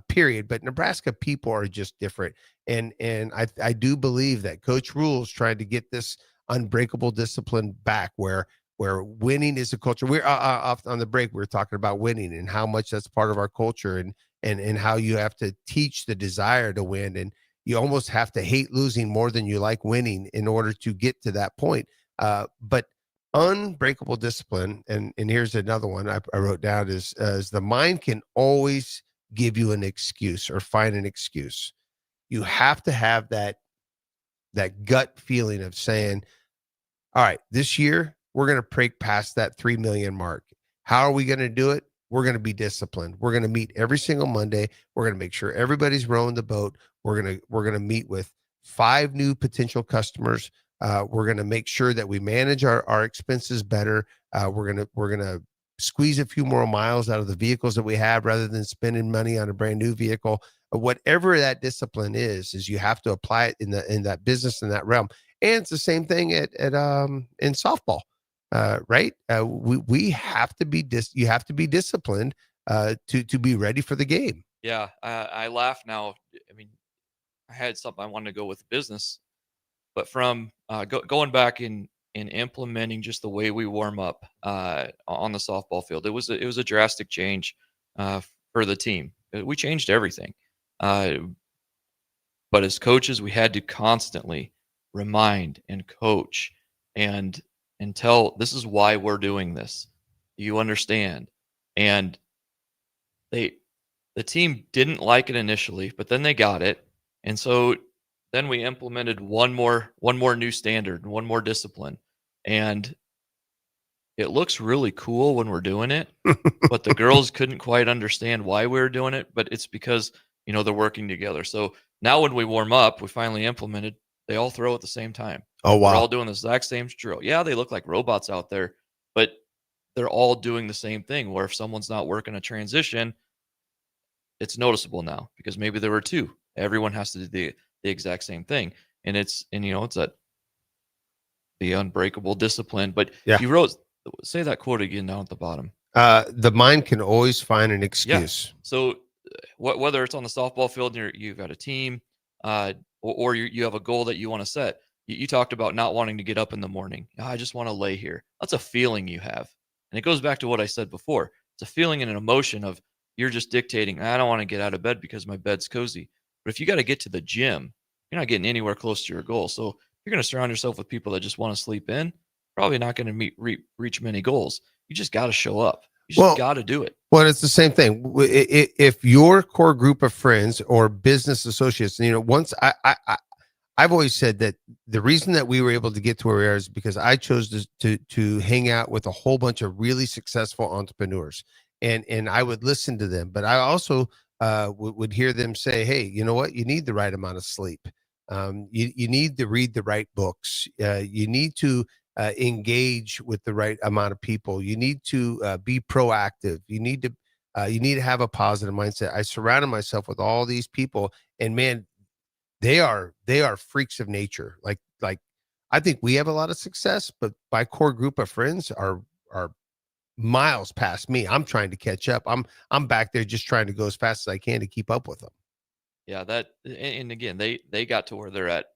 G: period. But Nebraska people are just different. And I do believe that Coach Rule's trying to get this unbreakable discipline back where winning is a culture. We're off on the break. We were talking about winning and how much that's part of our culture, and how you have to teach the desire to win. And you almost have to hate losing more than you like winning in order to get to that point. But unbreakable discipline, and here's another one I wrote down, is the mind can always give you an excuse or find an excuse. You have to have that gut feeling of saying, all right, this year we're going to break past that 3 million mark. How are we going to do it? We're going to be disciplined. We're going to meet every single Monday. We're going to make sure everybody's rowing the boat. We're going to meet with 5 new potential customers. We're going to make sure that we manage our expenses better. We're going to squeeze a few more miles out of the vehicles that we have rather than spending money on a brand new vehicle. Whatever that discipline is you have to apply it in that business, in that realm. And it's the same thing in softball, right? We have to be you have to be disciplined to be ready for the game.
I: yeah, I laugh now. I mean, I had something I wanted to go with business, but from going back in implementing just the way we warm up on the softball field, it was a drastic change for the team. We changed everything, but as coaches, we had to constantly remind and coach and tell, this is why we're doing this. Do you understand? And the team didn't like it initially, but then they got it, and so then we implemented one more new standard, one more discipline, and it looks really cool when we're doing it. But the girls couldn't quite understand why we were doing it, but it's because they're working together. So now when we warm up, we finally implemented, they all throw at the same time.
G: Oh, wow.
I: We're all doing the exact same drill. Yeah, they look like robots out there, but they're all doing the same thing, where if someone's not working a transition, it's noticeable now because maybe there were 2. Everyone has to do the exact same thing. And it's that the unbreakable discipline. But
G: Yeah.
I: you wrote, say that quote again down at the bottom.
G: The mind can always find an excuse.
I: Yeah. So whether it's on the softball field and you've got a team, or you have a goal that you want to set, you talked about not wanting to get up in the morning. I just want to lay here. That's a feeling you have. And it goes back to what I said before. It's a feeling and an emotion of you're just dictating, I don't want to get out of bed because my bed's cozy. But if you got to get to the gym, you're not getting anywhere close to your goal. So you're going to surround yourself with people that just want to sleep in, probably not going to reach many goals. You just got to show up. You just got to do it.
G: Well, it's the same thing. If your core group of friends or business associates, once I've always said that the reason that we were able to get to where we are is because I chose to hang out with a whole bunch of really successful entrepreneurs, and I would listen to them, but I also would hear them say, hey, you know what? You need the right amount of sleep. You need to read the right books. You need to engage with the right amount of people. You need to be proactive. You need to have a positive mindset. I surrounded myself with all these people, and man, they are freaks of nature. Like I think we have a lot of success, but my core group of friends are miles past me. I'm trying to catch up. I'm back there just trying to go as fast as I can to keep up with them.
I: Yeah, and again, they got to where they're at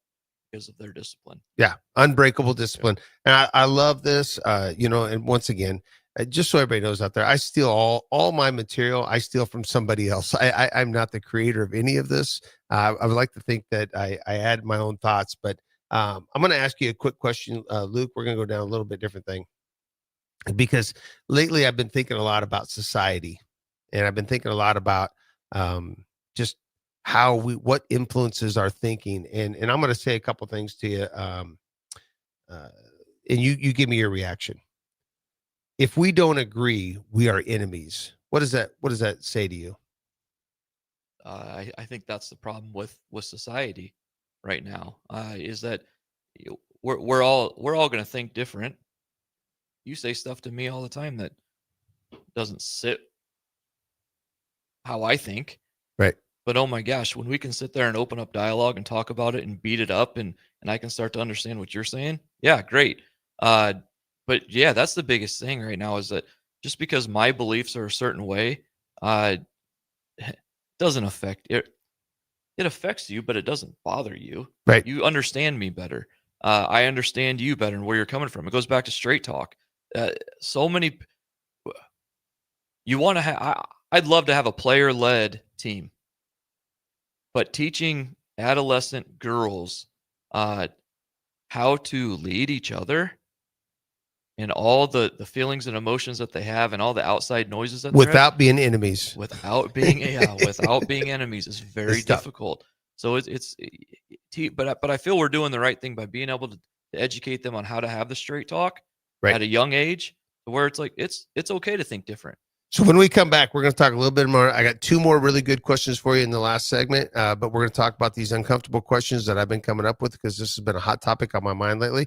I: because of their discipline.
G: Yeah, unbreakable discipline. And I love this, and once again, just so everybody knows out there, I steal all my material. I steal from somebody else. I'm not the creator of any of this. I would like to think that I add my own thoughts, but I'm going to ask you a quick question, Luke. We're going to go down a little bit different thing, because lately I've been thinking a lot about society, and I've been thinking a lot about just what influences our thinking. And I'm going to say a couple things to you. And you give me your reaction. If we don't agree, we are enemies. What does that say to you?
I: I think that's the problem with society right now. Is that we're all going to think different. You say stuff to me all the time that doesn't sit how I think.
G: Right.
I: But oh my gosh, when we can sit there and open up dialogue and talk about it and beat it up, and I can start to understand what you're saying. Yeah, great. But yeah, that's the biggest thing right now, is that just because my beliefs are a certain way, doesn't affect it. It affects you, but it doesn't bother you.
G: Right.
I: You understand me better. I understand you better and where you're coming from. It goes back to straight talk. So many. You want to have. I'd love to have a player-led team, but teaching adolescent girls how to lead each other and all the feelings and emotions that they have and all the outside noises that
G: without being enemies,
I: without being enemies is very difficult. So but I feel we're doing the right thing by being able to educate them on how to have the straight talk at a young age, where it's like it's okay to think different.
G: So when we come back, we're going to talk a little bit more. I got 2 more really good questions for you in the last segment, but we're going to talk about these uncomfortable questions that I've been coming up with, because this has been a hot topic on my mind lately.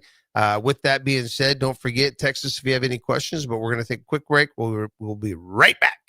G: With that being said, don't forget, text us if you have any questions, but we're going to take a quick break. We'll be right back.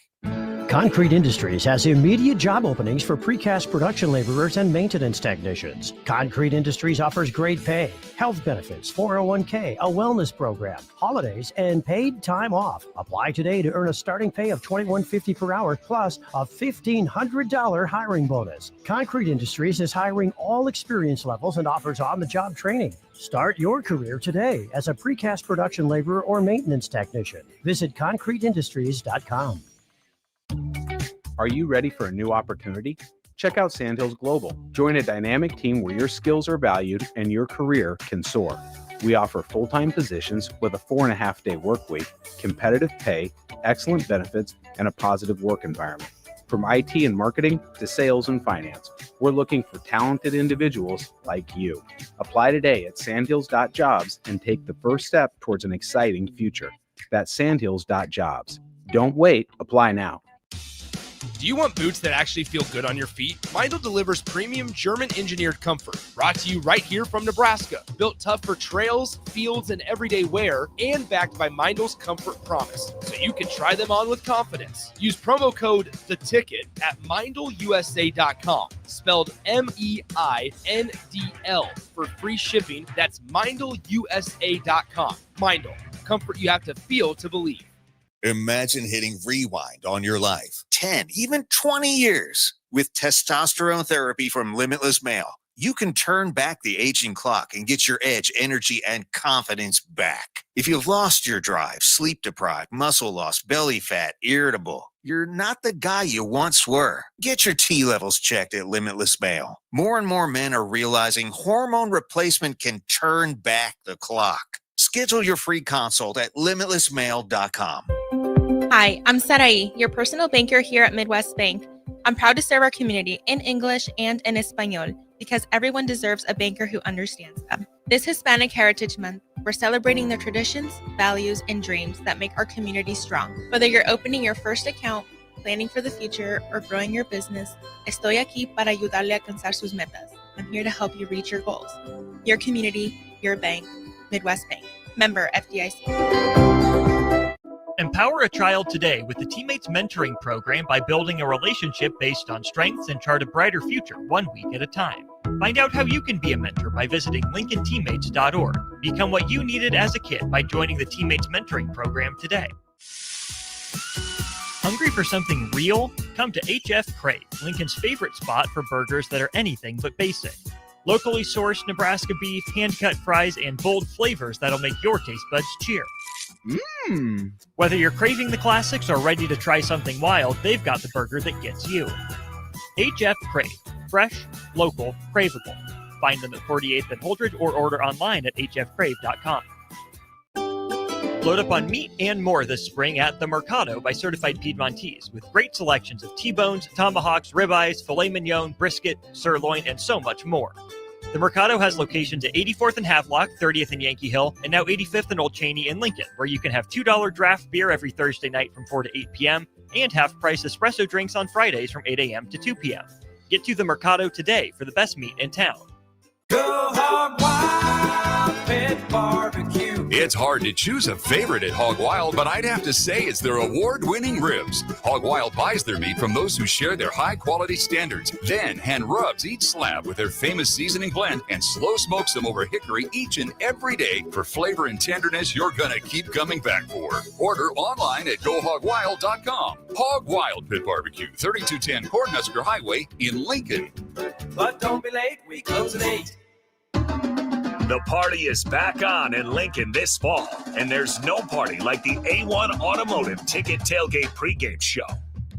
L: Concrete Industries has immediate job openings for precast production laborers and maintenance technicians. Concrete Industries offers great pay, health benefits, 401k, a wellness program, holidays, and paid time off. Apply today to earn a starting pay of $21.50 per hour plus a $1,500 hiring bonus. Concrete Industries is hiring all experience levels and offers on-the-job training. Start your career today as a precast production laborer or maintenance technician. Visit concreteindustries.com.
M: Are you ready for a new opportunity? Check out Sandhills Global. Join a dynamic team where your skills are valued and your career can soar. We offer full-time positions with a 4.5-day work week, competitive pay, excellent benefits, and a positive work environment. From IT and marketing to sales and finance, we're looking for talented individuals like you. Apply today at sandhills.jobs and take the first step towards an exciting future. That's sandhills.jobs. Don't wait. Apply now.
E: Do you want boots that actually feel good on your feet? Meindl delivers premium German-engineered comfort, brought to you right here from Nebraska. Built tough for trails, fields, and everyday wear, and backed by Meindl's Comfort Promise, so you can try them on with confidence. Use promo code THETICKET at MeindlUSA.com, spelled MEINDL, for free shipping. That's MeindlUSA.com. Meindl, comfort you have to feel to believe.
C: Imagine hitting rewind on your life 10, even 20 years. With testosterone therapy from Limitless Male, you can turn back the aging clock and get your edge, energy, and confidence back. If you've lost your drive, sleep deprived, muscle loss, belly fat, irritable, you're not the guy you once were. Get your T levels checked at Limitless Male. More and more men are realizing hormone replacement can turn back the clock. Schedule your free consult at limitlessmale.com.
N: Hi, I'm Sarai, your personal banker here at Midwest Bank. I'm proud to serve our community in English and in Espanol because everyone deserves a banker who understands them. This Hispanic Heritage Month, we're celebrating the traditions, values, and dreams that make our community strong. Whether you're opening your first account, planning for the future, or growing your business, estoy aquí para ayudarle a alcanzar sus metas. I'm here to help you reach your goals. Your community, your bank, Midwest Bank. Member FDIC.
A: Empower a child today with the Teammates Mentoring Program by building a relationship based on strengths and chart a brighter future 1 week at a time. Find out how you can be a mentor by visiting LincolnTeammates.org. Become what you needed as a kid by joining the Teammates Mentoring Program today. Hungry for something real? Come to HF Crave, Lincoln's favorite spot for burgers that are anything but basic. Locally sourced Nebraska beef, hand-cut fries, and bold flavors that'll make your taste buds cheer.
O: Mmm.
A: Whether you're craving the classics or ready to try something wild, they've got the burger that gets you. HF Crave. Fresh, local, craveable. Find them at 48th and Holdridge or order online at hfcrave.com. Load up on meat and more this spring at The Mercado by Certified Piedmontese, with great selections of T-bones, tomahawks, ribeyes, filet mignon, brisket, sirloin, and so much more. The Mercado has locations at 84th and Havelock, 30th and Yankee Hill, and now 85th and Old Cheney in Lincoln, where you can have $2 draft beer every Thursday night from 4 to 8 p.m. and half-price espresso drinks on Fridays from 8 a.m. to 2 p.m. Get to The Mercado today for the best meat in town.
P: Go Hog Wild Pit Barbecue.
Q: It's hard to choose a favorite at Hog Wild, but I'd have to say it's their award-winning ribs. Hog Wild buys their meat from those who share their high-quality standards, then hand rubs each slab with their famous seasoning blend and slow smokes them over hickory each and every day for flavor and tenderness you're gonna keep coming back for. Order online at GoHogWild.com. Hog Wild Pit Barbecue, 3210 Cornhusker Highway in Lincoln.
P: But don't be late, we close at 8.
F: The party is back on in Lincoln this fall, and there's no party like the A1 Automotive Ticket Tailgate pregame show.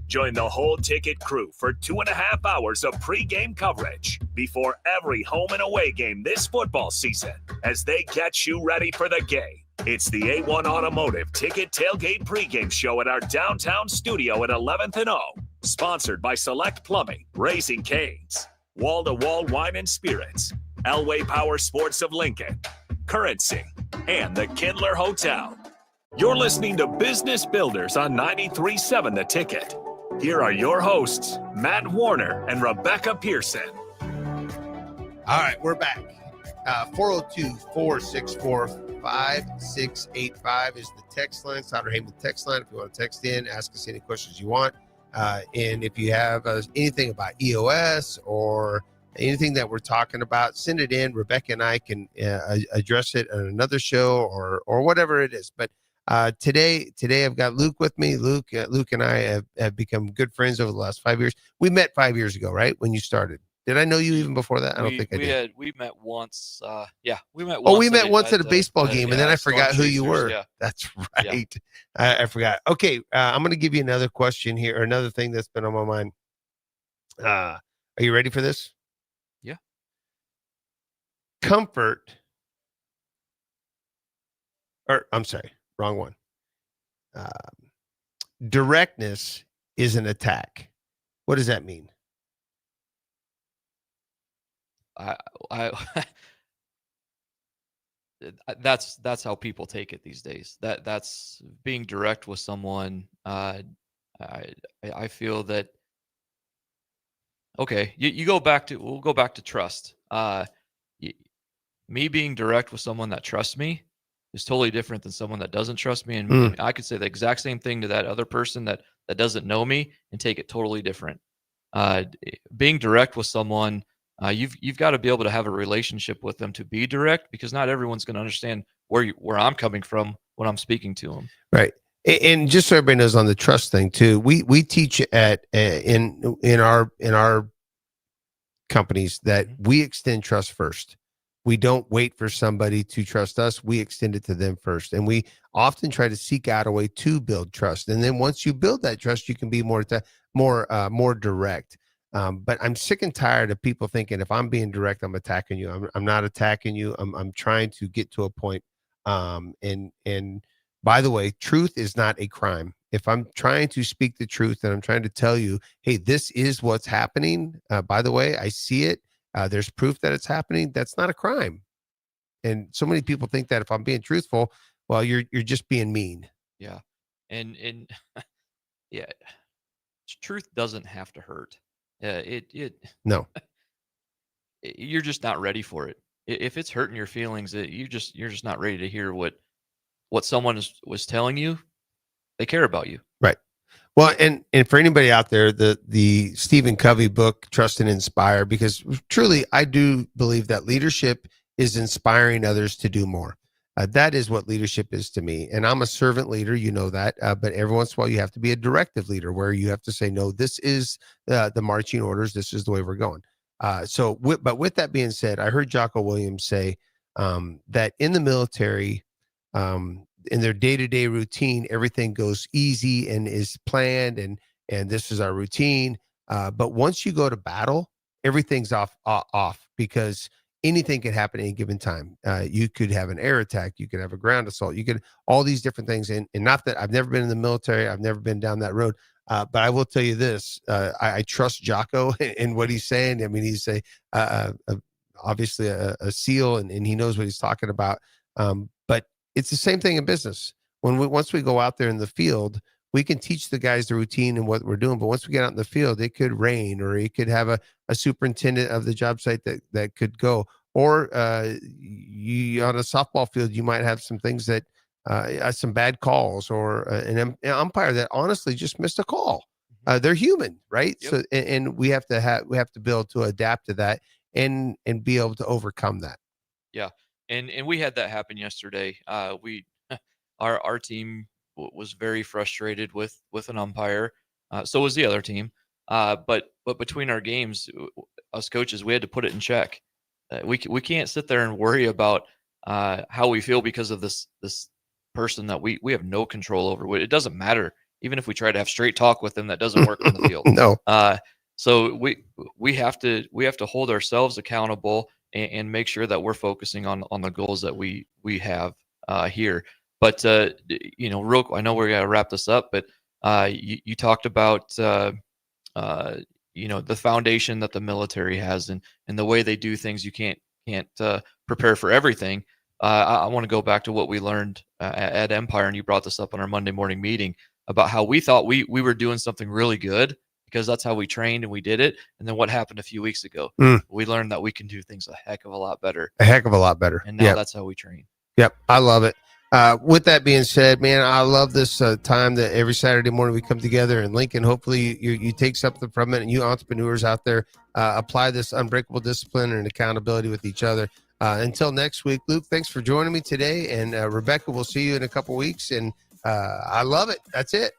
F: Join the whole ticket crew for 2.5 hours of pregame coverage before every home and away game this football season as they get you ready for the game. It's the A1 Automotive Ticket Tailgate pregame show at our downtown studio at 11th and O, sponsored by Select Plumbing, Raising Cane's, Wall-to-Wall Wine and Spirits, Elway Power Sports of Lincoln, Currency, and the Kindler Hotel. You're listening to Business Builders on 93.7 The Ticket. Here are your hosts, Matt Warner and Rebecca Pearson.
G: All right, we're back. 402-464-5685 is the text line. Souder Heyman text line. If you want to text in, ask us any questions you want. And if you have anything about EOS or anything that we're talking about, send it in. Rebecca and I can address it on another show or whatever it is. But today I've got Luke with me. Luke and I have become good friends over the last 5 years. We met 5 years ago, right? When you started. Did I know you even before that? I don't think I did.
I: We met once. We met once.
G: Oh, we met once at a baseball game, and then I forgot who you were.
I: Yeah.
G: That's right. Yeah. I forgot. Okay, I'm going to give you another question here, or another thing that's been on my mind. Are you ready for this?
I: Yeah.
G: Comfort, or I'm sorry, wrong one. Directness is an attack. What does that mean?
I: That's how people take it these days. That's being direct with someone. I feel that. Okay, we'll go back to trust. Me being direct with someone that trusts me is totally different than someone that doesn't trust me. And I could say the exact same thing to that other person that doesn't know me and take it totally different. Being direct with someone. You've got to be able to have a relationship with them to be direct, because not everyone's going to understand where I'm coming from when I'm speaking to them.
G: Right. And just so everybody knows on the trust thing too, we teach at in our companies that we extend trust first. We don't wait for somebody to trust us. We extend it to them first. And we often try to seek out a way to build trust. And then once you build that trust, you can be more direct. But I'm sick and tired of people thinking if I'm being direct, I'm attacking you. I'm not attacking you. I'm trying to get to a point. And by the way, truth is not a crime. If I'm trying to speak the truth and I'm trying to tell you, hey, this is what's happening. By the way, I see it. There's proof that it's happening. That's not a crime. And so many people think that if I'm being truthful, well, you're just being mean.
I: Yeah. And yeah, truth doesn't have to hurt.
G: No,
I: you're just not ready for it. If it's hurting your feelings, you're just not ready to hear what someone was telling you. They care about you,
G: right? Well, and for anybody out there, the Stephen Covey book, Trust and Inspire, because truly I do believe that leadership is inspiring others to do more. That is what leadership is to me. And I'm a servant leader, you know that. But every once in a while, you have to be a directive leader where you have to say, no, this is the marching orders. This is the way we're going. But with that being said, I heard Jocko Williams say that in the military, in their day-to-day routine, everything goes easy and is planned, and this is our routine. But once you go to battle, everything's off because anything can happen at any given time. You could have an air attack, you could have a ground assault, you could all these different things. And not that I've never been in the military, I've never been down that road. But I will tell you this: I trust Jocko in what he's saying. I mean, he's obviously a SEAL, and he knows what he's talking about. But it's the same thing in business. Once we go out there in the field, we can teach the guys the routine and what we're doing. But once we get out in the field, it could rain, or it could have a superintendent of the job site that could go, or you on a softball field, you might have some things that some bad calls, or an umpire that honestly just missed a call. They're human, right?
I: Yep.
G: So, and we have to be able to adapt to that and be able to overcome that.
I: Yeah, and we had that happen yesterday. Our team was very frustrated with an umpire. So was the other team. But between our games, us coaches, we had to put it in check. We can't sit there and worry about how we feel because of this person that we have no control over. It doesn't matter. Even if we try to have straight talk with them, that doesn't work on the field.
G: No.
I: So we have to hold ourselves accountable and make sure that we're focusing on the goals that we have here. But I know we're gonna wrap this up, but you talked about the foundation that the military has and the way they do things. You can't prepare for everything. I want to go back to what we learned at Empire, and you brought this up on our Monday morning meeting about how we thought we were doing something really good because that's how we trained and we did it. And then what happened a few weeks ago? We learned that we can do things a heck of a lot better. And now that's how we train.
G: Yep. I love it. With that being said, man, I love this time that every Saturday morning we come together. And Lincoln, hopefully you take something from it, and you entrepreneurs out there apply this unbreakable discipline and accountability with each other. Until next week, Luke, thanks for joining me today. And Rebecca, we'll see you in a couple weeks. And I love it. That's it.